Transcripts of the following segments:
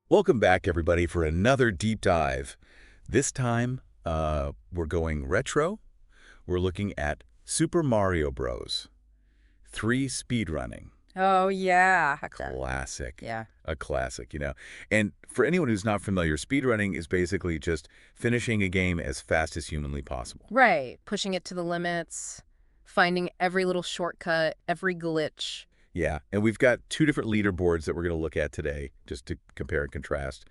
Welcome back, everybody, for another deep dive. This time, we're going retro. We're looking at Super Mario Bros. 3 speedrunning. Oh, yeah. Classic. Yeah. A classic. And for anyone who's not familiar, speedrunning is basically just finishing a game as fast as humanly possible. Right. Pushing it to the limits, finding every little shortcut, every glitch. Yeah, and we've got two different leaderboards that we're going to look at today, just to compare and contrast.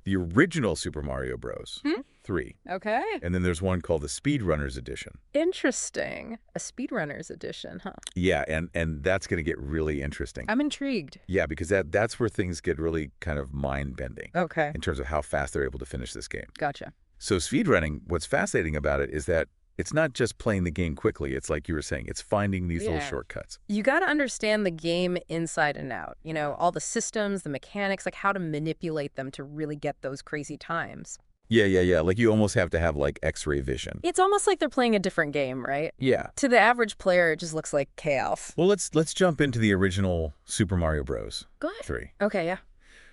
The original Super Mario Bros. 3. Okay. And then there's one called the Speedrunners Edition. Interesting. A speedrunners edition, huh? Yeah, and that's going to get really interesting. I'm intrigued. Yeah, because that's where things get really kind of mind-bending Okay. in terms of how fast they're able to finish this game. Gotcha. So speedrunning, what's fascinating about it is that it's not just playing the game quickly. It's like you were saying, it's finding these little shortcuts. You got to understand the game inside and out. You know, all the systems, the mechanics, like how to manipulate them to really get those crazy times. Yeah. Like you almost have to have like X-ray vision. It's almost like they're playing a different game, right? Yeah. To the average player, it just looks like chaos. Well, let's jump into the original Super Mario Bros. Go ahead. 3. Okay, yeah.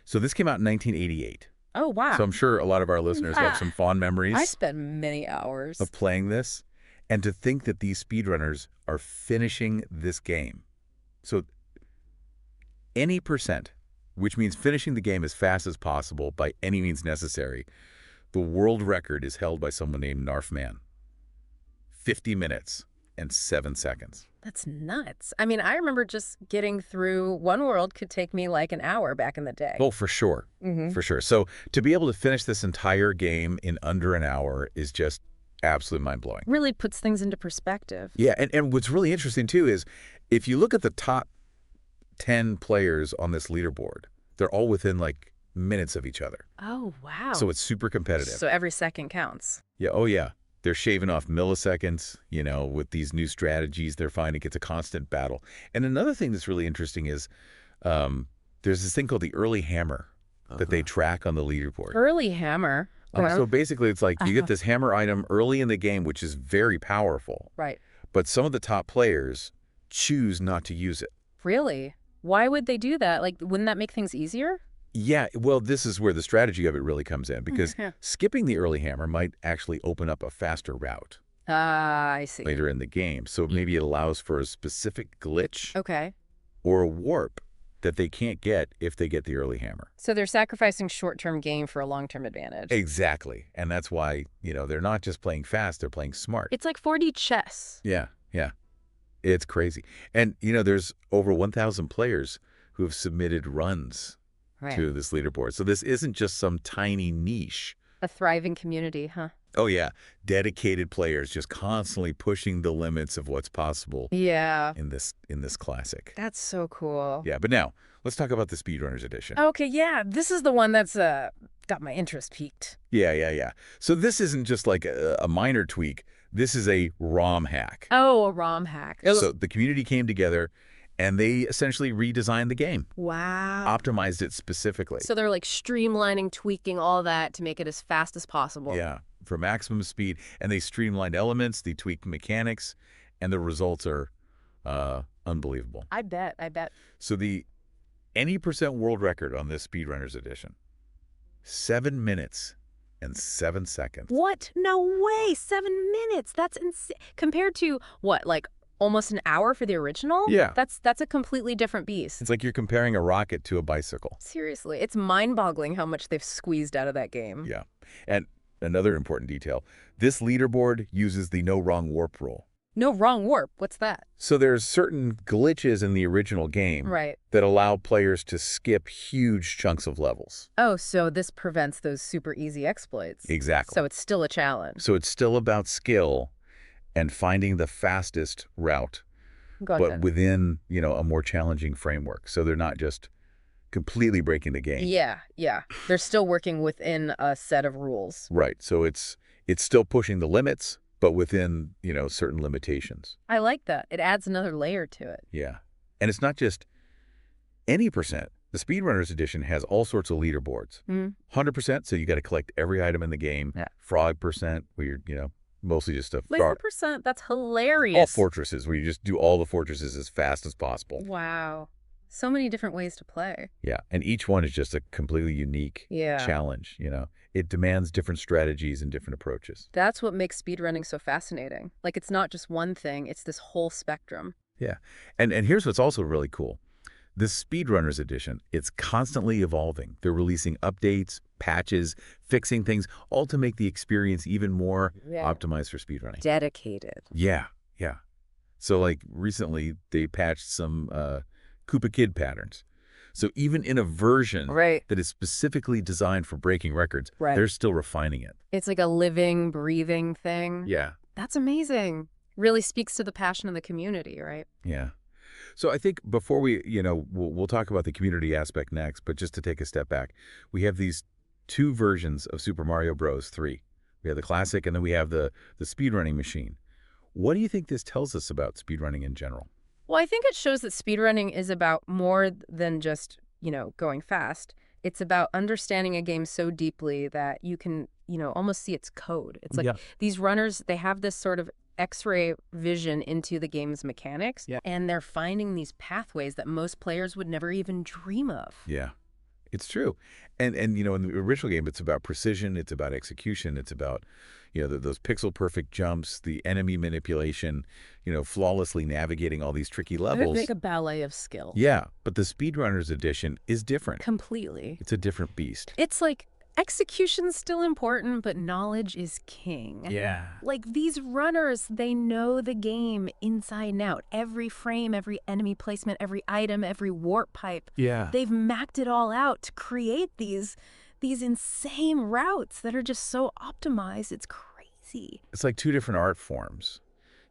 So this came out in 1988. Oh, wow. So I'm sure a lot of our listeners have some fond memories I spent many hours. of playing this. And to think that these speedrunners are finishing this game. So any percent, which means finishing the game as fast as possible by any means necessary, the world record is held by someone named NARF Man. 50 minutes and 7 seconds. That's nuts. I mean, I remember just getting through one world could take me like an hour back in the day. Oh, for sure. For sure. So to be able to finish this entire game in under an hour is just absolutely mind-blowing. Really puts things into perspective. Yeah, and what's really interesting, too, is if you look at the top 10 players on this leaderboard, they're all within, like, minutes of each other. Oh, wow. So it's super competitive. So every second counts. Yeah, oh, yeah. They're shaving off milliseconds, with these new strategies they're finding. It's a constant battle. And another thing that's really interesting is there's this thing called the early hammer that they track on the leaderboard. Early hammer. So basically, it's like you get this hammer item early in the game, which is very powerful. Right. But some of the top players choose not to use it. Really? Why would they do that? Like, wouldn't that make things easier? Yeah, well, this is where the strategy of it really comes in, because skipping the early hammer might actually open up a faster route Ah, I see. later in the game. So maybe it allows for a specific glitch Okay. or a warp that they can't get if they get the early hammer. So they're sacrificing short-term gain for a long-term advantage. Exactly. And that's why, they're not just playing fast, they're playing smart. It's like 4D chess. Yeah. It's crazy. And, there's over 1,000 players who have submitted runs to this leaderboard. So this isn't just some tiny niche. A thriving community, huh? Oh, yeah. Dedicated players just constantly pushing the limits of what's possible Yeah. in this classic. That's so cool. Yeah, but now, let's talk about the Speedrunners Edition. Okay, yeah. This is the one that's got my interest piqued. Yeah. So this isn't just like a minor tweak. This is a ROM hack. Oh, a ROM hack. So the community came together and they essentially redesigned the game. Wow. Optimized it specifically. So they're like streamlining, tweaking all that to make it as fast as possible. Yeah, for maximum speed. And they streamlined elements, they tweaked mechanics, and the results are unbelievable. I bet. So the any percent world record on this Speedrunners Edition, 7 minutes and 7 seconds. What? No way. 7 minutes. That's insane. Compared to what, like almost an hour for the original? Yeah. That's a completely different beast. It's like you're comparing a rocket to a bicycle. Seriously, it's mind-boggling how much they've squeezed out of that game. Yeah. And another important detail, this leaderboard uses the no wrong warp rule. No wrong warp. What's that? So there's certain glitches in the original game that allow players to skip huge chunks of levels. Oh, so this prevents those super easy exploits. Exactly. So it's still a challenge. So it's still about skill and finding the fastest route, Gotcha. but within, a more challenging framework. So they're not just completely breaking the game. Yeah. They're still working within a set of rules. Right. So it's still pushing the limits, but within, certain limitations. I like that. It adds another layer to it. Yeah. And it's not just any percent. The Speedrunners Edition has all sorts of leaderboards. 100%, so you got to collect every item in the game. Yeah. Frog percent, where you're, mostly just a Like 1%, that's hilarious. all fortresses, where you just do all the fortresses as fast as possible. Wow. So many different ways to play. Yeah, and each one is just a completely unique Yeah. challenge, It demands different strategies and different approaches. That's what makes speedrunning so fascinating. Like, it's not just one thing, it's this whole spectrum. Yeah. And here's what's also really cool. This Speedrunners edition, it's constantly evolving. They're releasing updates, patches, fixing things, all to make the experience even more optimized for speedrunning. Dedicated. Yeah, yeah. So like recently they patched some Koopa Kid patterns. So even in a version Right. that is specifically designed for breaking records, Right. they're still refining it. It's like a living, breathing thing. Yeah, That's amazing. Really speaks to the passion of the community, right? yeah. So I think before we'll talk about the community aspect next, but just to take a step back, we have these two versions of Super Mario Bros. 3. We have the classic and then we have the speedrunning machine. What do you think this tells us about speedrunning in general? Well, I think it shows that speedrunning is about more than just, going fast. It's about understanding a game so deeply that you can, almost see its code. It's like these runners, they have this sort of X-ray vision into the game's mechanics, and they're finding these pathways that most players would never even dream of. Yeah, it's true. And in the original game, it's about precision, it's about execution, it's about those pixel perfect jumps, the enemy manipulation, flawlessly navigating all these tricky levels. It's like a ballet of skill. Yeah, but the Speedrunners edition is different. Completely. It's a different beast. It's like execution's still important, but knowledge is king. Yeah. Like these runners, they know the game inside and out. Every frame, every enemy placement, every item, every warp pipe. Yeah. They've mapped it all out to create these insane routes that are just so optimized. It's crazy. It's like two different art forms.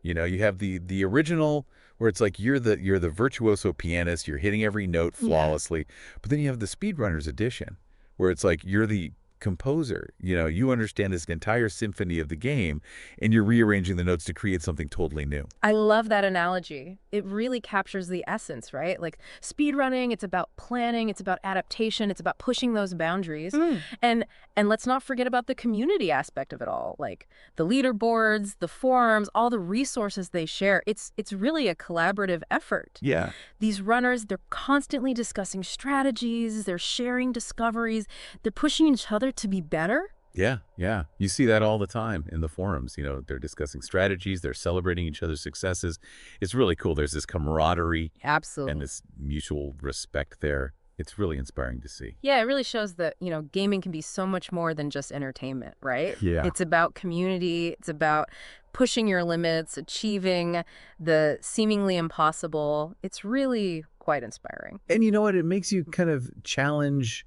You have the original where it's like you're the virtuoso pianist, you're hitting every note flawlessly. But then you have the Speedrunners edition where it's like you're the composer. You understand this entire symphony of the game and you're rearranging the notes to create something totally new. I love that analogy. It really captures the essence, right? Like speedrunning, it's about planning, it's about adaptation, it's about pushing those boundaries. And let's not forget about the community aspect of it all, like the leaderboards, the forums, all the resources they share. It's really a collaborative effort. Yeah. These runners, they're constantly discussing strategies, they're sharing discoveries, they're pushing each other to be better. Yeah, yeah. You see that all the time in the forums. They're discussing strategies, they're celebrating each other's successes. It's really cool. There's this camaraderie. Absolutely. And this mutual respect there. It's really inspiring to see. Yeah, it really shows that, gaming can be so much more than just entertainment, right? Yeah. It's about community. It's about pushing your limits, achieving the seemingly impossible. It's really quite inspiring. And you know what? It makes you kind of challenge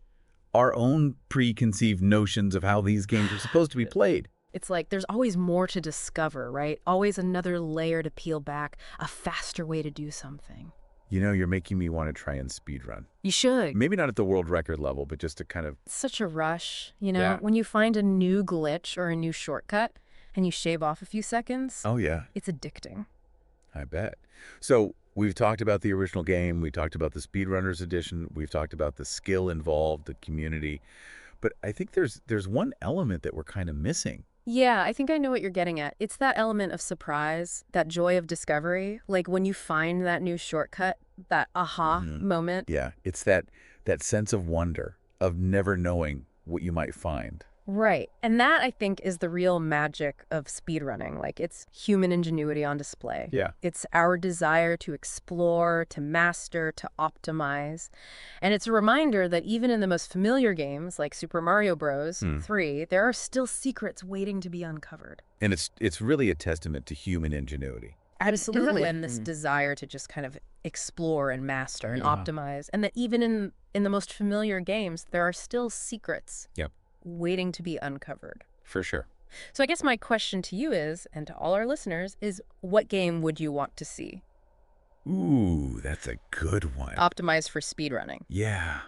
our own preconceived notions of how these games are supposed to be played. It's like there's always more to discover, right? Always another layer to peel back, a faster way to do something. You're making me want to try and speedrun. You should. Maybe not at the world record level, but just to kind of... It's such a rush, Yeah. When you find a new glitch or a new shortcut and you shave off a few seconds, Oh, yeah. it's addicting. I bet. So we've talked about the original game. We talked about the Speedrunners edition. We've talked about the skill involved, the community. But I think there's one element that we're kind of missing. Yeah, I think I know what you're getting at. It's that element of surprise, that joy of discovery. Like when you find that new shortcut, that aha moment. Yeah, it's that sense of wonder, of never knowing what you might find. Right. And that, I think, is the real magic of speedrunning. Like, it's human ingenuity on display. Yeah. It's our desire to explore, to master, to optimize. And it's a reminder that even in the most familiar games, like Super Mario Bros. 3, there are still secrets waiting to be uncovered. And it's really a testament to human ingenuity. Absolutely. And this desire to just kind of explore and master and optimize. And that even in the most familiar games, there are still secrets. Yep. Waiting to be uncovered. For sure. So I guess my question to you is, and to all our listeners, is what game would you want to see? Ooh, that's a good one. Optimized for speedrunning. Yeah.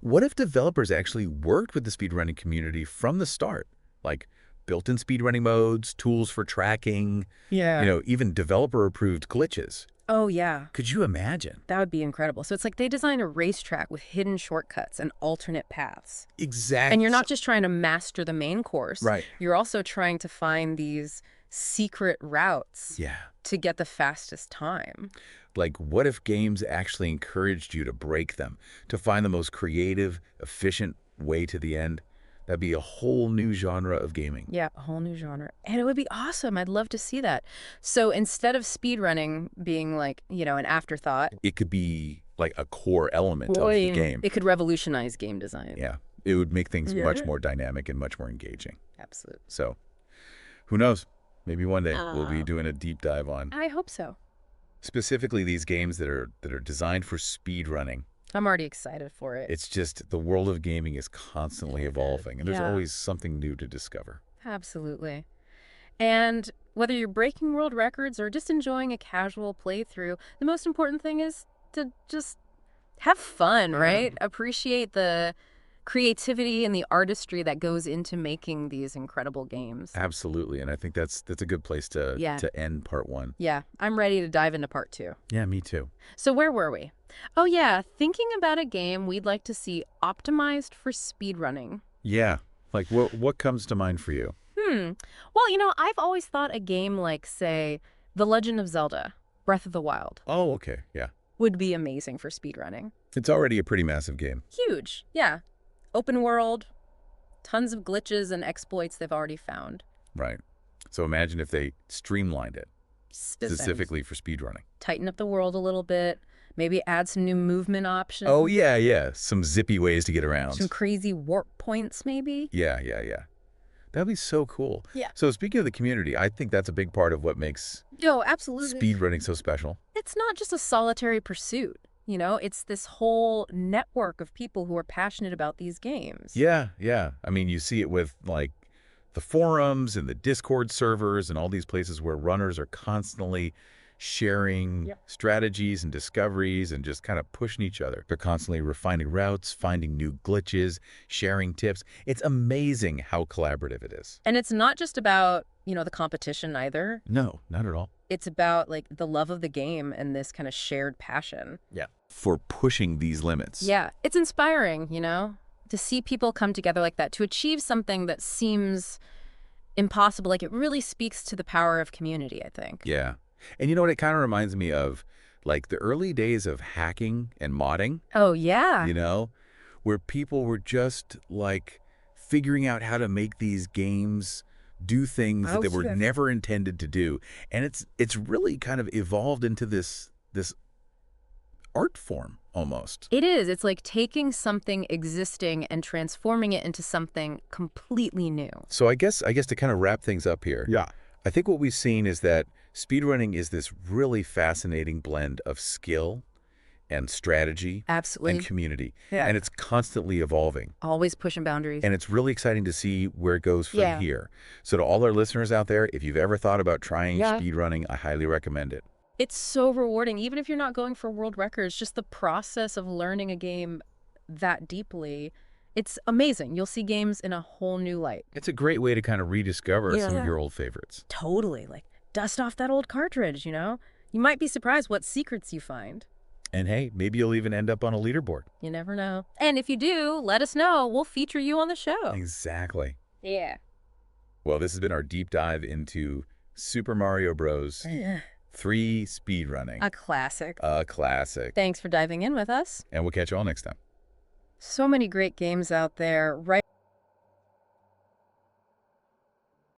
What if developers actually worked with the speedrunning community from the start? Like built-in speedrunning modes, tools for tracking, even developer-approved glitches. Oh, yeah. Could you imagine? That would be incredible. So it's like they designed a racetrack with hidden shortcuts and alternate paths. Exactly. And you're not just trying to master the main course. Right. You're also trying to find these secret routes Yeah. to get the fastest time. Like, what if games actually encouraged you to break them, to find the most creative, efficient way to the end? That'd be a whole new genre of gaming. Yeah, a whole new genre. And it would be awesome. I'd love to see that. So instead of speedrunning being like, an afterthought, It could be like a core element of the game. it could revolutionize game design. Yeah. It would make things much more dynamic and much more engaging. Absolutely. So, who knows? Maybe one day we'll be doing a deep dive on I hope so. specifically these games that are designed for speed running. I'm already excited for it. It's just the world of gaming is constantly evolving, and there's always something new to discover. Absolutely. And whether you're breaking world records or just enjoying a casual playthrough, the most important thing is to just have fun, right? Appreciate the creativity and the artistry that goes into making these incredible games. Absolutely, and I think that's a good place to end part 1. Yeah, I'm ready to dive into part 2. Yeah, me too. So where were we? Oh yeah, thinking about a game we'd like to see optimized for speedrunning. Yeah, like what comes to mind for you? Well, I've always thought a game like, say, The Legend of Zelda, Breath of the Wild, Oh, okay, yeah. would be amazing for speedrunning. It's already a pretty massive game. Huge, yeah. Open world, tons of glitches and exploits they've already found. Right. So imagine if they streamlined it specifically for speedrunning. Tighten up the world a little bit, maybe add some new movement options. Oh, yeah. Some zippy ways to get around. Some crazy warp points, maybe. Yeah. That'd be so cool. Yeah. So speaking of the community, I think that's a big part of what makes Absolutely. speedrunning so special. It's not just a solitary pursuit. It's this whole network of people who are passionate about these games. Yeah. I mean, you see it with, like, the forums and the Discord servers and all these places where runners are constantly sharing strategies and discoveries and just kind of pushing each other. They're constantly refining routes, finding new glitches, sharing tips. It's amazing how collaborative it is. And it's not just about, the competition either. No, not at all. It's about, like, the love of the game and this kind of shared passion. Yeah. For pushing these limits. Yeah. It's inspiring, to see people come together like that, to achieve something that seems impossible. Like, it really speaks to the power of community, I think. Yeah. And you know what? It kind of reminds me of, like, the early days of hacking and modding. Oh, yeah. Where people were just, like, figuring out how to make these games do things that they were never intended to do. And it's really kind of evolved into this art form almost. It is. It's like taking something existing and transforming it into something completely new. So I guess to kind of wrap things up here. Yeah. I think what we've seen is that speedrunning is this really fascinating blend of skill and strategy Absolutely. and community. Yeah. And it's constantly evolving. Always pushing boundaries. And it's really exciting to see where it goes from here. So to all our listeners out there, if you've ever thought about trying speedrunning, I highly recommend it. It's so rewarding, even if you're not going for world records, just the process of learning a game that deeply, it's amazing. You'll see games in a whole new light. It's a great way to kind of rediscover some of your old favorites. Totally. Like, dust off that old cartridge, You might be surprised what secrets you find. And hey, maybe you'll even end up on a leaderboard. You never know. And if you do, let us know. We'll feature you on the show. Exactly. Yeah. Well, this has been our deep dive into Super Mario Bros. 3 speedrunning. A classic. A classic. Thanks for diving in with us. And we'll catch you all next time. So many great games out there. Right.